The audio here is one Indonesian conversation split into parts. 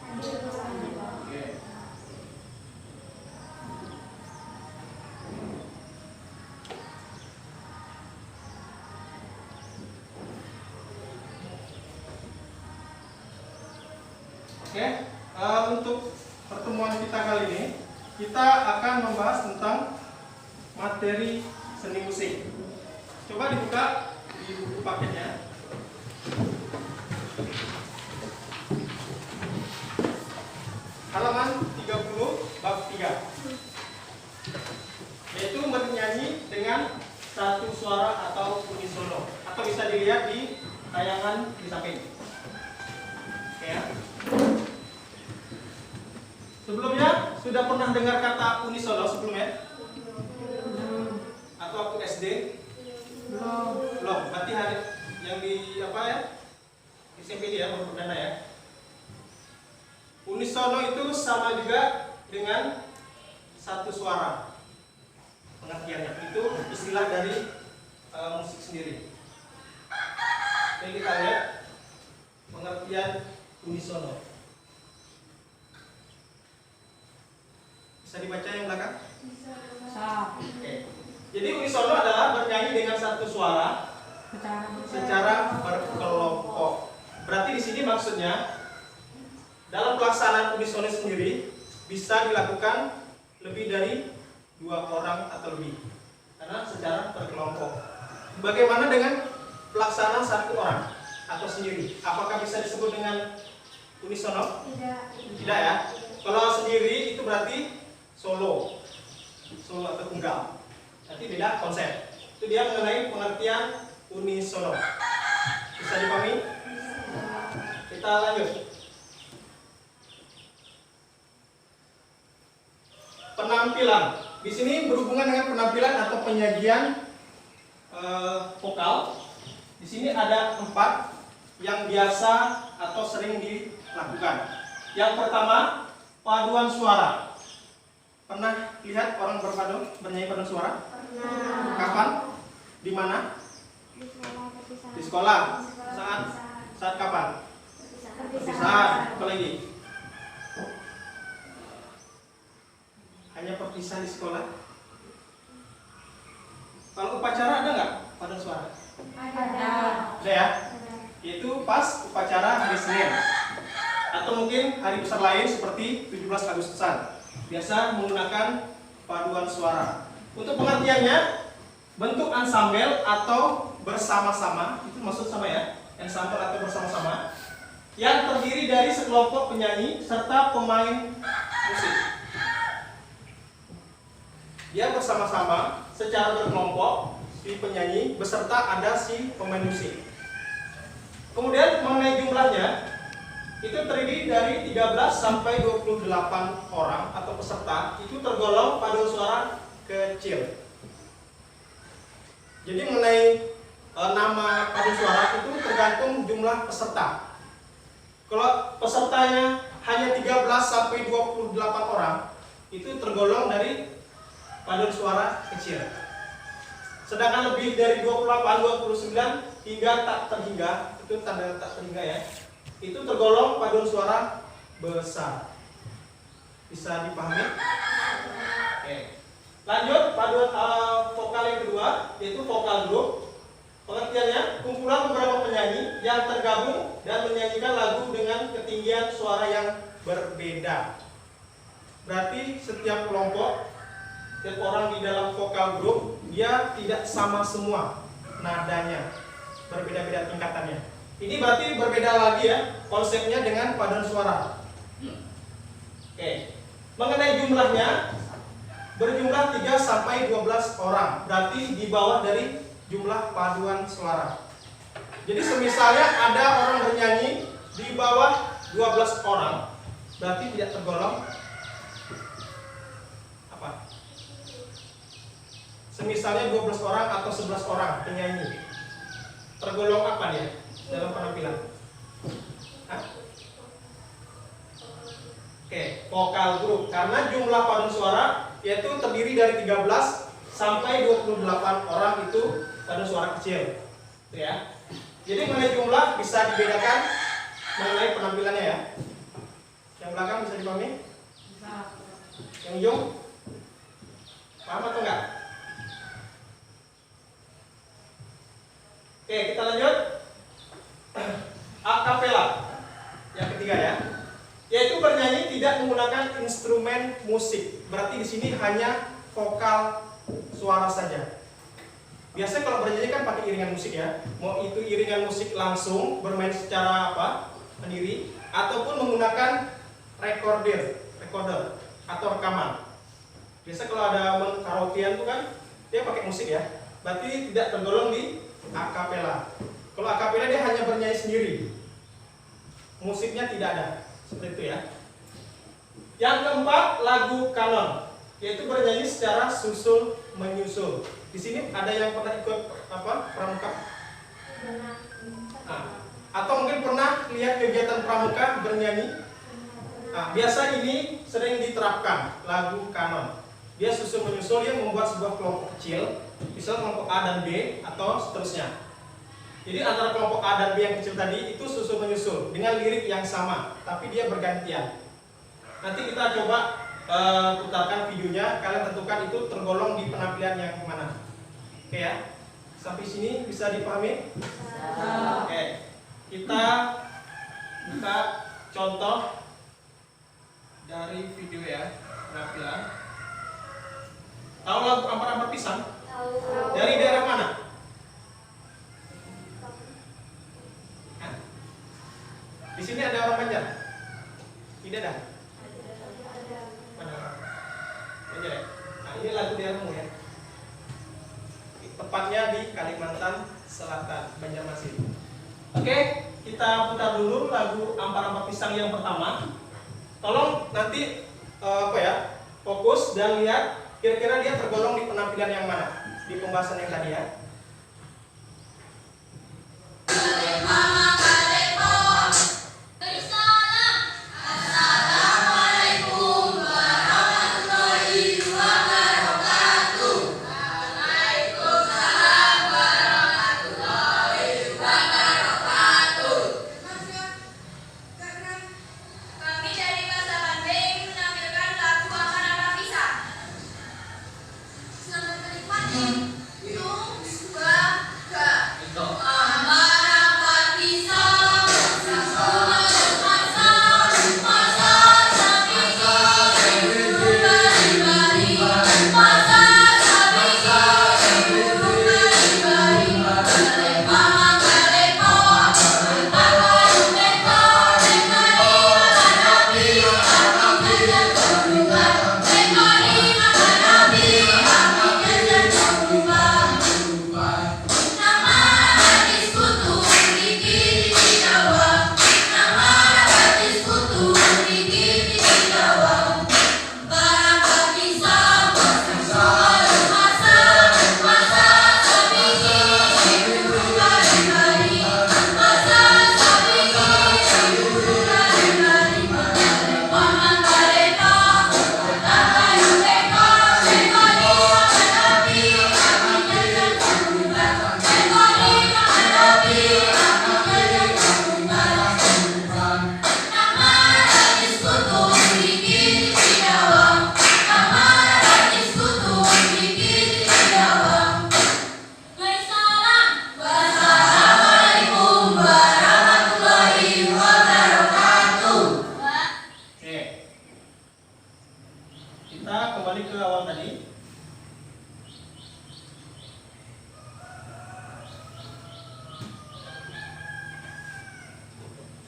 Oke. Oke, untuk pertemuan kita kali ini kita akan membahas tentang materi seni musik. Coba dibuka di buku paketnya. Halaman 30 bab 3. Yaitu bernyanyi dengan satu suara atau unisono, atau bisa dilihat di tayangan di samping. Oke ya. Sebelumnya sudah pernah dengar kata unisono sebelumnya? Atau waktu SD? Belum. Berarti hari yang di apa ya? SMP ya, baru perdana ya. Unisono itu sama juga dengan satu suara. Pengertiannya itu istilah dari musik sendiri. Jadi kita lihat pengertian unisono. Bisa dibaca yang belakang? Bisa. Oke. Jadi unisono adalah bernyanyi dengan satu suara secara berkelompok. Berarti di sini maksudnya dalam pelaksanaan unisono sendiri bisa dilakukan lebih dari 2 orang atau lebih, karena secara berkelompok. Bagaimana dengan pelaksanaan 1 orang atau sendiri? Apakah bisa disebut dengan unisono? Tidak ya. Kalau sendiri itu berarti solo atau tunggal. Nanti beda konsep. Itu dia mengenai pengertian unisono. Bisa dipahami? Kita lanjut. Penampilan. Di sini berhubungan dengan penampilan atau penyajian vokal. Di sini ada 4 yang biasa atau sering dilakukan. Yang pertama, paduan suara. Pernah lihat orang bernyanyi paduan suara? Pernah. Kapan? Di mana? Di sekolah. Saat kapan? Perpisahan. Apa lagi? Hanya perpisahan di sekolah. Kalau upacara ada nggak paduan suara? Ada. Ada ya? Itu pas upacara hari Senin. Atau mungkin hari besar lain seperti 17 Agustusan. Biasa menggunakan paduan suara. Untuk pengertiannya, bentuk ansambel atau bersama-sama, itu maksud sama ya, ansambel atau bersama-sama, yang terdiri dari sekelompok penyanyi serta pemain musik. Dia bersama-sama secara berkelompok, si penyanyi beserta ada si pemain musik. Kemudian mengenai jumlahnya, itu terdiri dari 13 sampai 28 orang atau peserta. Itu tergolong paduan suara kecil. Jadi mengenai nama paduan suara itu tergantung jumlah peserta. Kalau pesertanya hanya 13 sampai 28 orang, itu tergolong dari paduan suara kecil. Sedangkan lebih dari 28, 29 hingga tak terhingga, itu tanda tak terhingga ya, itu tergolong paduan suara besar. Bisa dipahami? Oke. Lanjut, paduan vokal yang kedua, yaitu vokal grup. Pengertiannya, kumpulan beberapa penyanyi yang tergabung dan menyanyikan lagu dengan ketinggian suara yang berbeda. Berarti setiap kelompok, setiap orang di dalam vokal grup, dia tidak sama semua nadanya, berbeda-beda tingkatannya. Ini berarti berbeda lagi ya konsepnya dengan paduan suara. Oke. Mengenai jumlahnya, berjumlah 3 sampai 12 orang, berarti di bawah dari jumlah paduan suara. Jadi semisalnya ada orang bernyanyi di bawah 12 orang, berarti tidak tergolong apa? Semisalnya 12 orang atau 11 orang penyanyi, tergolong apa dia dalam penampilan? Hah? Oke, vokal grup. Karena jumlah paduan suara yaitu terdiri dari 13 sampai 28 orang itu paduan suara kecil. Itu ya. Jadi mengenai jumlah bisa dibedakan mengenai penampilannya ya. Yang belakang bisa dipahami? Yang ujung? Paham atau enggak? Oke, kita lanjut. A cappella. Yang ketiga ya. Yaitu bernyanyi tidak menggunakan instrumen musik. Berarti di sini hanya vokal suara saja. Biasanya kalau bernyanyi kan pakai iringan musik ya. Mau itu iringan musik langsung bermain secara sendiri, ataupun menggunakan recorder atau rekaman. Biasa kalau ada karaokean tuh kan dia pakai musik ya. Berarti tidak tergolong di a cappella. Kalau a cappella dia hanya bernyanyi sendiri. Musiknya tidak ada. Seperti itu ya. Yang keempat, lagu kanon, yaitu bernyanyi secara susul menyusul. Di sini ada yang pernah ikut pramuka? Atau mungkin pernah lihat kegiatan pramuka bernyanyi? Biasa ini sering diterapkan lagu kanon. Dia susul menyusul, dia membuat sebuah kelompok kecil, misal kelompok A dan B atau seterusnya. Jadi antara kelompok A dan B yang kecil tadi itu susul menyusul dengan lirik yang sama, tapi dia bergantian. Nanti kita coba putarkan videonya, kalian tentukan itu tergolong di penampilan yang mana. Oke ya, sampai sini bisa dipahami? Oke, kita buka contoh dari video ya, penampilan. Tahu lagu Ampar-Ampar Pisang? Dari daerah mana? Di sini ada orang Banjar? Tidak ada? Mana? Banjar ya? Nah, ini lagu daerahmu ya. Tepatnya di Kalimantan Selatan, Banjarmasin. Oke, kita putar dulu lagu Ampar-Ampar Pisang yang pertama. Tolong nanti fokus dan lihat kira-kira dia tergolong di penampilan yang mana di pembahasan yang tadi ya.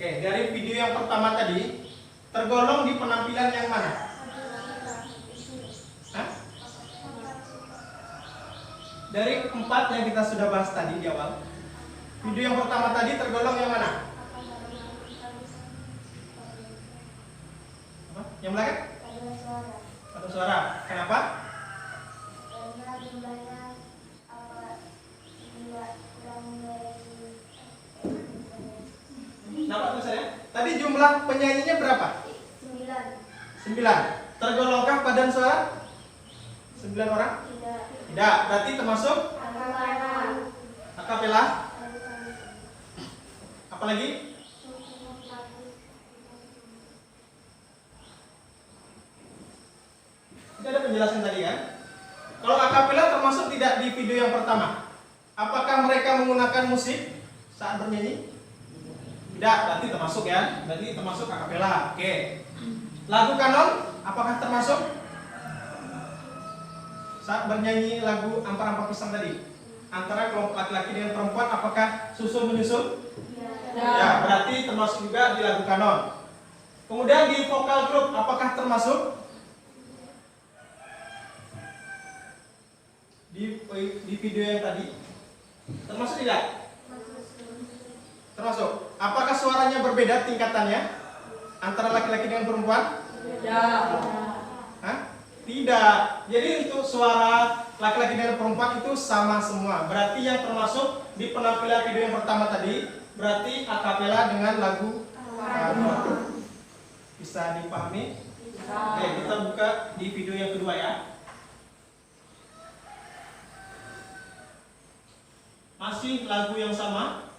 Oke, dari video yang pertama tadi tergolong di penampilan yang mana? Hah? Dari 4 yang kita sudah bahas tadi di awal, video yang pertama tadi tergolong yang mana? Apa? Yang belakang? Paduan suara. Kenapa? Karena jumlahnya Kenapa tulisannya? Tadi jumlah penyanyinya berapa? 9. 9. Tergolongkah paduan suara? 9 orang? Tidak. Tidak. Berarti termasuk a cappella. Apalagi? penjelasan tadi kan. Kalau akapela termasuk tidak di video yang pertama. Apakah mereka menggunakan musik saat bernyanyi? Tidak, berarti termasuk ya. Berarti termasuk akapela. Oke. Lagu kanon apakah termasuk saat bernyanyi lagu Ampar-Ampar Pisang tadi? Antara kelompok laki-laki dengan perempuan apakah susul menyusul? Ya, berarti termasuk juga di lagu kanon. Kemudian di vokal grup apakah termasuk? Di video yang tadi termasuk tidak? Termasuk. Apakah suaranya berbeda tingkatannya antara laki-laki dengan perempuan? Hah? Tidak. Jadi untuk suara laki-laki dan perempuan itu sama semua. Berarti yang termasuk di penampilan video yang pertama tadi berarti akapela dengan lagu kanon. Bisa dipahami? Oke, kita buka di video yang kedua ya. Masih lagu yang sama.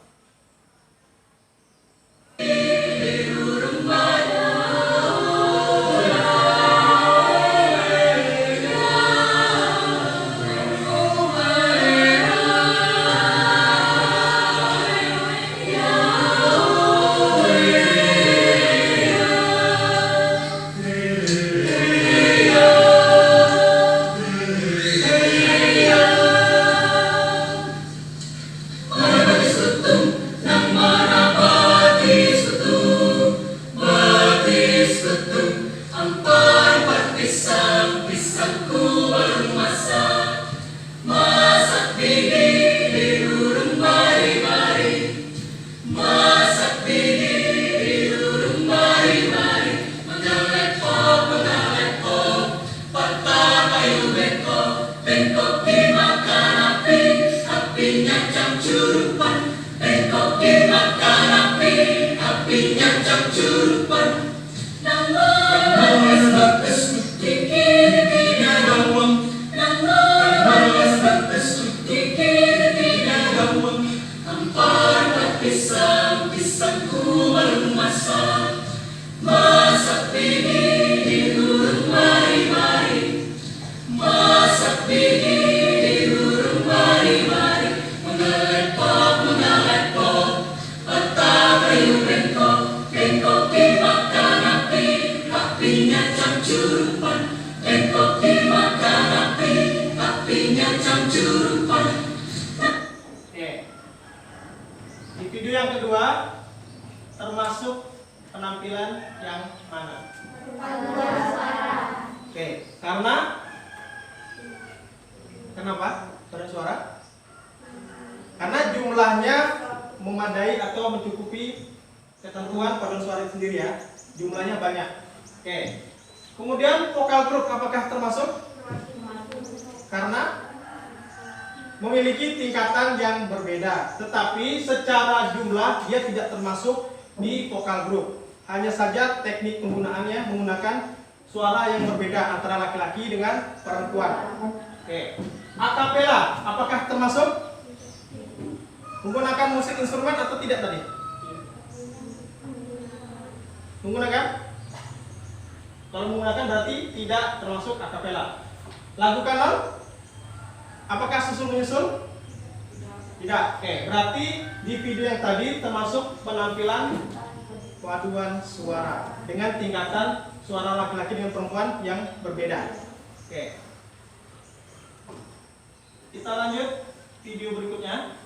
Di video yang kedua termasuk penampilan yang mana? Oke, kenapa paduan suara? Karena jumlahnya memadai atau mencukupi ketentuan paduan suara itu sendiri ya. Jumlahnya banyak. Oke. Kemudian vokal grup apakah termasuk? Karena memiliki tingkatan yang berbeda, tetapi secara jumlah dia tidak termasuk di vokal grup. Hanya saja teknik penggunaannya menggunakan suara yang berbeda antara laki-laki dengan perempuan. Oke. Akapela apakah termasuk? Menggunakan musik instrumen atau tidak tadi? Menggunakan? Kalau menggunakan berarti tidak termasuk akapela. Lagu kanon apakah susul menyusul? Tidak. Oke, berarti di video yang tadi termasuk penampilan paduan suara dengan tingkatan suara laki-laki dengan perempuan yang berbeda. Oke. Kita lanjut video berikutnya.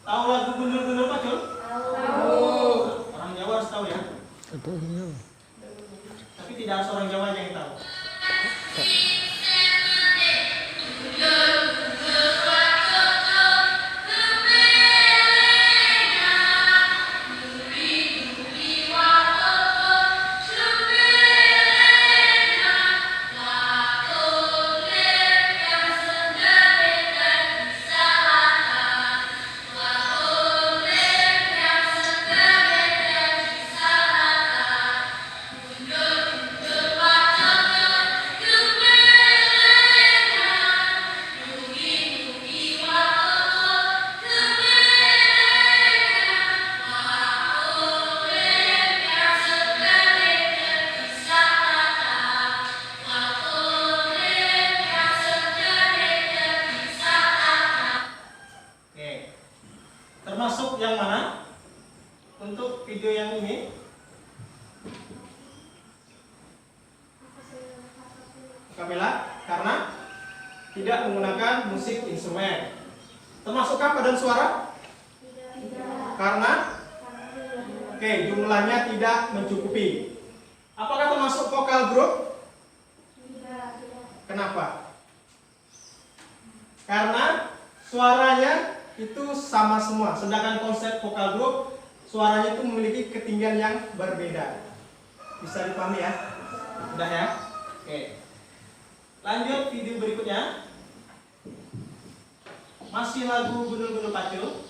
Tahu lagu Gundul-Gundul Pacul? Tahu. Orang Jawa harus tahu ya. Tapi tidak harus orang Jawa yang tahu. musik instrumen. Termasukkah paduan suara? Karena oke, jumlahnya tidak mencukupi. Apakah termasuk vokal grup? Kenapa? Karena suaranya itu sama semua. Sedangkan konsep vokal grup, suaranya itu memiliki ketinggian yang berbeda. Bisa dipahami ya? Udah ya? Oke. Lanjut video berikutnya. Masih lagu Gunung-Gunung Pacul.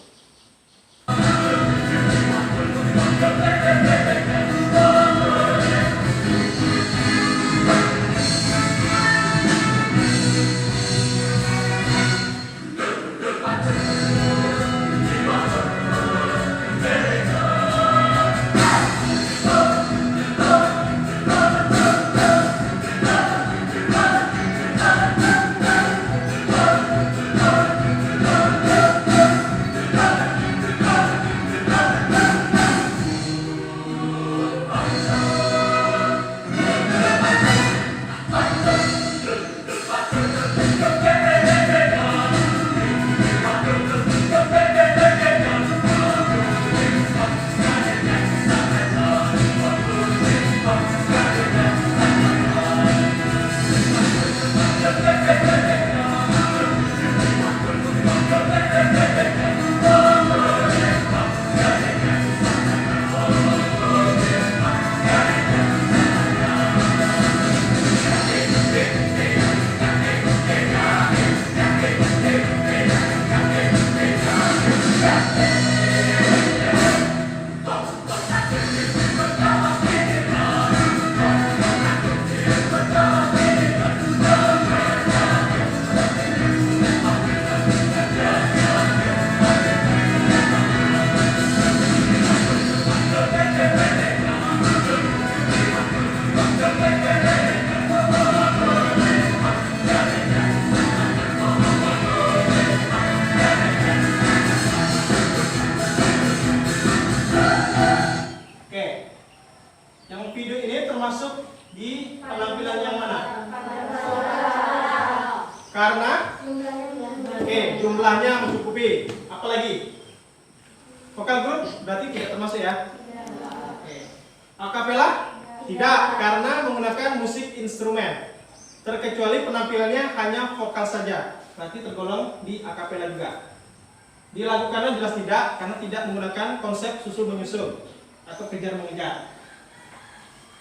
Karena jumlahnya mencukupi. Apalagi? Vokal grup berarti tidak termasuk ya. Akapela tidak, karena menggunakan musik instrumen. Terkecuali penampilannya hanya vokal saja, berarti tergolong di akapela juga. Dilakukannya jelas tidak, karena tidak menggunakan konsep susul menyusul atau kejar mengejar.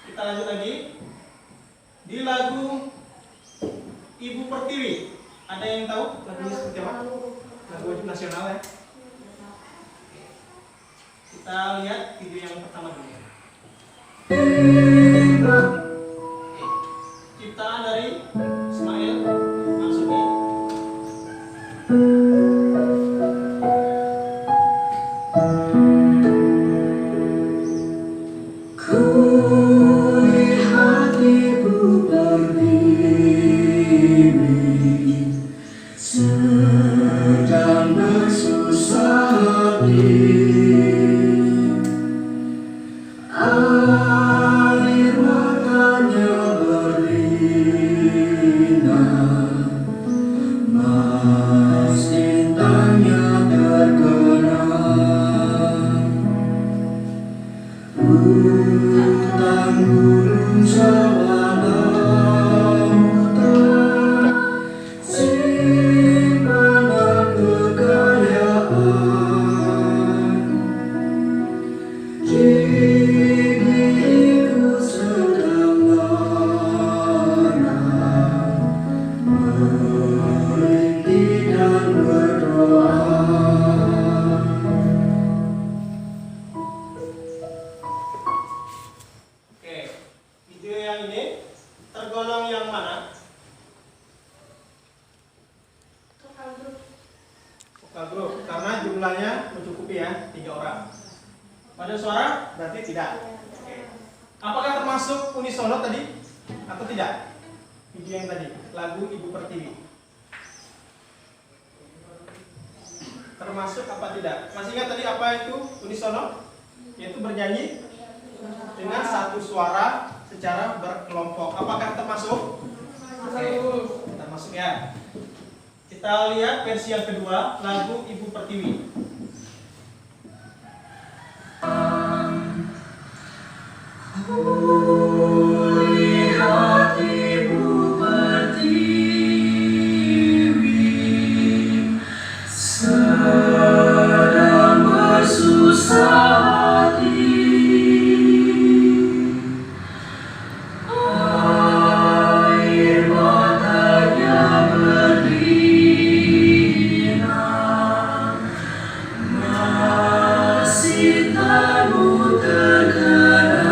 Kita lanjut lagi. Di lagu Ibu Pertiwi, ada yang tahu lagunya seperti apa? Lagu wajib nasional ya. Kita lihat video yang pertama dulu. Ciptaan dari Ismail Marzuki. Kulihat ibu berdiri sedang bersusah hati. Air matanya berlinang, mas tintanya terkenang. Hutan gunung sawah lautan, simpanan kekayaan. Gigiku sedang lara, merintih dan berdoa. Oke, video yang ini tergolong yang mana? Vokal grup, karena jumlahnya mencukupi ya, 3 orang. Pada suara berarti tidak. Oke. Apakah termasuk unisono tadi atau tidak? Video yang tadi, lagu Ibu Pertiwi. Termasuk apa tidak? Masih ingat tadi apa itu unisono? Yaitu bernyanyi dengan satu suara secara berkelompok. Apakah termasuk? Oke, termasuk ya. Kita Kita lihat versi yang kedua, lagu Ibu Pertiwi. Lihat Ibu Pertiwi sedang bersusah hati, air matanya berlinang, masih tamu terkenang.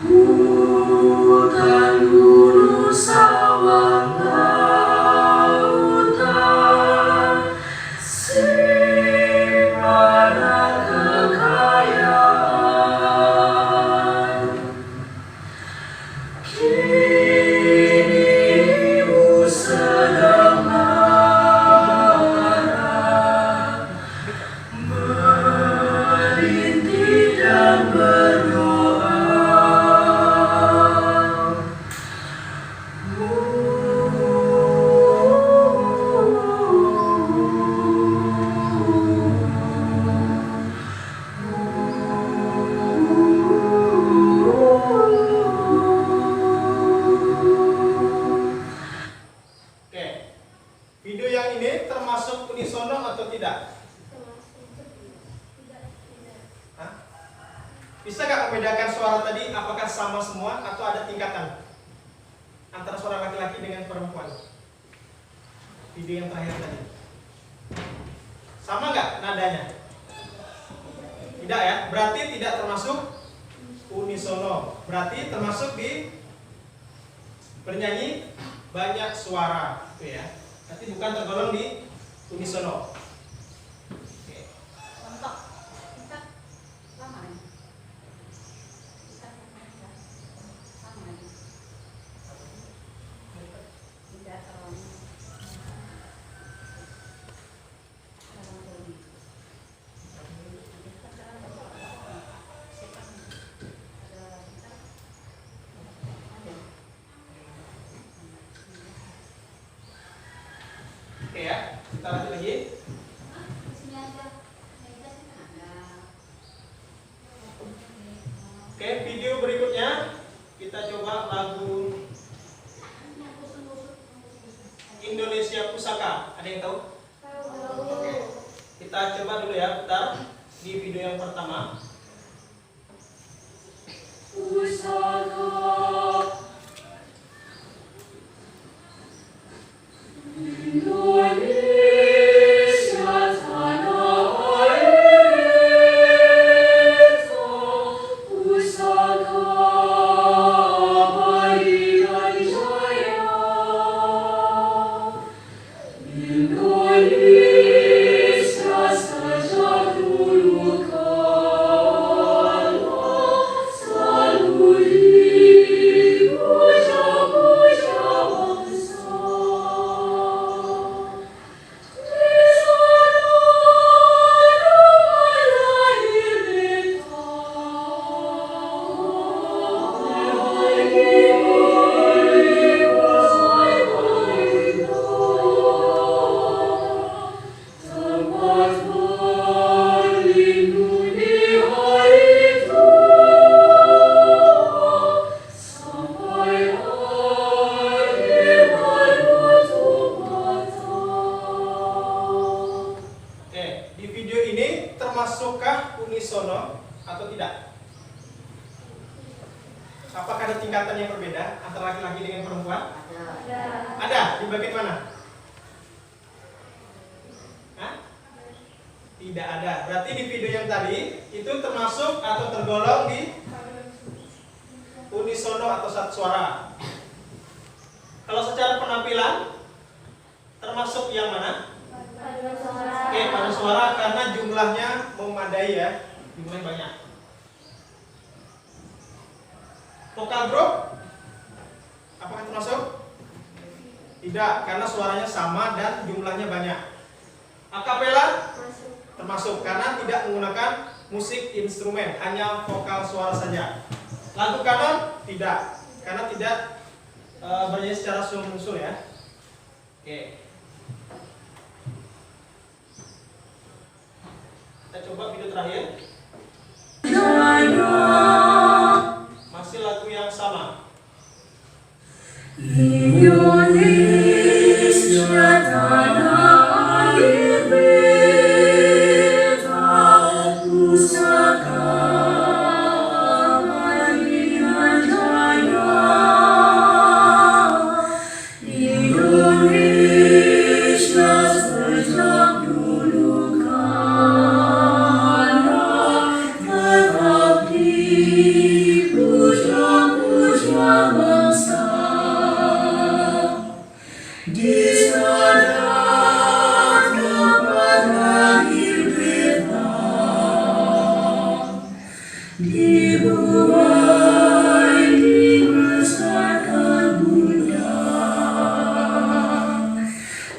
Hutan, gunung, sawah, lautan, simpan kekayaan. Kini ibu sedang marah, merintih dan berdoa. Oke. Video yang ini termasuk unisono atau tidak? Hah? Bisa nggak membedakan suara tadi apakah sama semua atau ada tingkatan antara suara laki-laki dengan perempuan? Video yang terakhir tadi. Sama nggak nadanya? Tidak ya, berarti tidak termasuk unisono. Berarti termasuk di bernyanyi banyak suara, gitu ya. Berarti bukan tergolong di unisono. Oke. Contoh, kita lama ya? Kita sama ya? Tidak terlalu Oke ya, kita lanjut lagi. sini aja. Meja sih kan ada. Oke, video berikutnya kita coba lagu Indonesia Pusaka. Ada yang tahu? Oke. Kita coba dulu ya, putar di video yang pertama. Pusaka Indonesia tanah air itu, pusaka abadi dan jaya. Indonesia sejak dulu kala selalu dipuja-puja bangsa. Di sana rumah lahir beta, tempat berlindung di hari tua, sampai akhir menutup mata. Oke, di video ini termasukkah unisono atau tidak? Apakah ada tingkatan yang berbeda antara laki-laki dengan perempuan? Ada. Di bagian mana? Hah? Tidak ada. Berarti di video yang tadi itu termasuk atau tergolong di unisono atau satu suara. Kalau secara penampilan termasuk yang mana? Oke, pada suara karena jumlahnya memadai ya, jumlahnya banyak. Vokal group, apakah termasuk? Tidak, karena suaranya sama dan jumlahnya banyak. Akapela termasuk karena tidak menggunakan musik instrumen, hanya vokal suara saja. Lagu kanon tidak, karena tidak bernyanyi secara susul ya. Oke. Kita coba video terakhir. Masih lagu yang sama. Indonesia tanah air beta, pusaka Maria Jaya. Indonesia sejak dulu kala tetap dipuja-puja bangsa. Di sana tempat lahir beta, dibuai dibesarkan Bunda,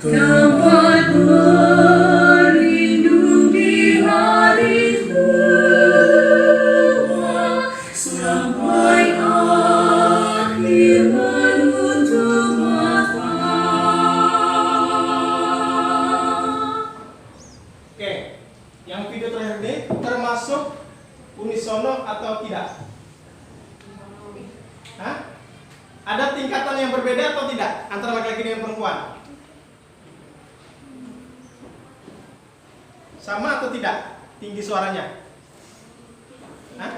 tempat berlindung di hari tua, sampai akhir menutup mata. Oke, yang video terakhir ini termasuk unisono atau tidak? Hah? Ada tingkatan yang berbeda atau tidak antara laki-laki dengan perempuan? Sama atau tidak tinggi suaranya? Hah?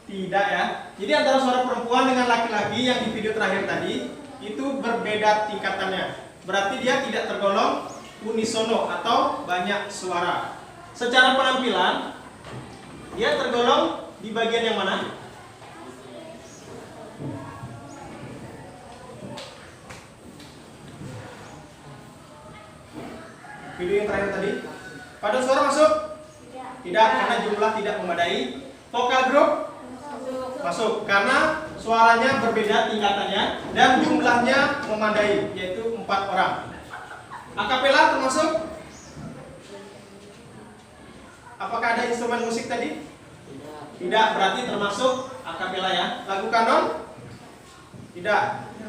Tidak ya. Jadi antara suara perempuan dengan laki-laki yang di video terakhir tadi itu berbeda tingkatannya. Berarti dia tidak tergolong unisono atau banyak suara. Secara penampilan dia tergolong di bagian yang mana? Video yang terakhir tadi. Paduan suara masuk? Tidak, karena jumlah tidak memadai. Vokal grup? Masuk, karena suaranya berbeda tingkatannya dan jumlahnya memadai, yaitu 4 orang. Akapela termasuk? Apakah ada instrumen musik tadi? Tidak, berarti termasuk akapela ya. Lagu kanon? Tidak.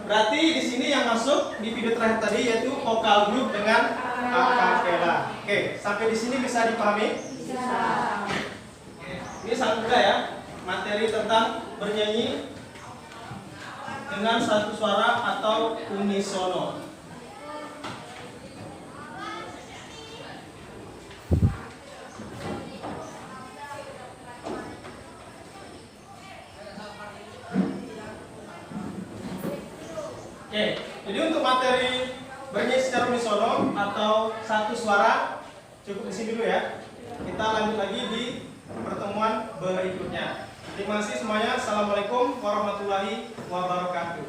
Berarti di sini yang masuk di video terakhir tadi yaitu vokal grup dengan akapela. Oke, sampai di sini bisa dipahami? Bisa. Ini sangat mudah ya. Materi tentang bernyanyi dengan satu suara atau unisono. Oke, jadi untuk materi bernyanyi secara unisono atau satu suara cukup di sini dulu ya. Kita lanjut lagi di pertemuan berikutnya. Terima kasih semuanya. Assalamualaikum warahmatullahi wabarakatuh.